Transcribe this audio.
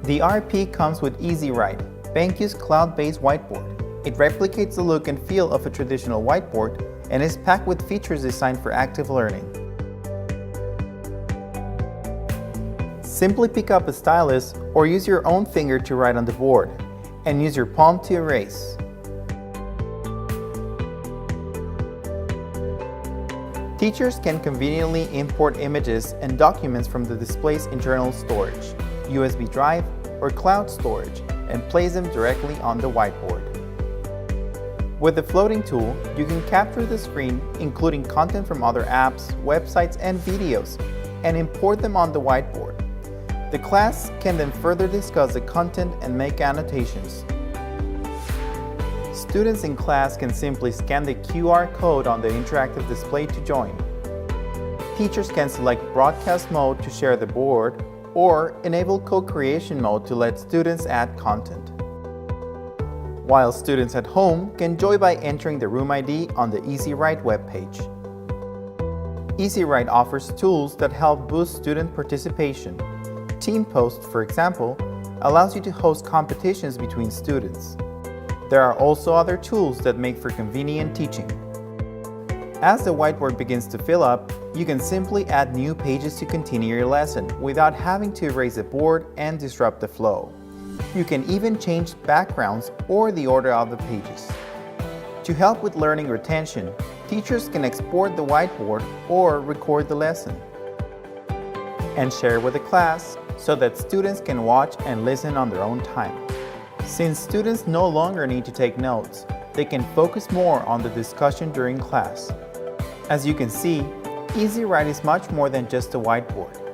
The RP comes with EasyWrite, BenQ's cloud-based whiteboard. It replicates the look and feel of a traditional whiteboard and is packed with features designed for active learning. Simply pick up a stylus or use your own finger to write on the board, and use your palm to erase. Teachers can conveniently import images and documents from the display's internal storage, USB drive, or cloud storage, and place them directly on the whiteboard. With the floating tool, you can capture the screen, including content from other apps, websites, and videos, and import them on the whiteboard. The class can then further discuss the content and make annotations. Students in class can simply scan the QR code on the interactive display to join. Teachers can select broadcast mode to share the board, or enable co-creation mode to let students add content. While students at home can join by entering the room ID on the EasyWrite webpage. EasyWrite offers tools that help boost student participation. Team Post, for example, allows you to host competitions between students. There are also other tools that make for convenient teaching. As the whiteboard begins to fill up, you can simply add new pages to continue your lesson without having to erase the board and disrupt the flow. You can even change backgrounds or the order of the pages. To help with learning retention, teachers can export the whiteboard or record the lesson and share with the class so that students can watch and listen on their own time. Since students no longer need to take notes, they can focus more on the discussion during class. As you can see, EasyWrite is much more than just a whiteboard.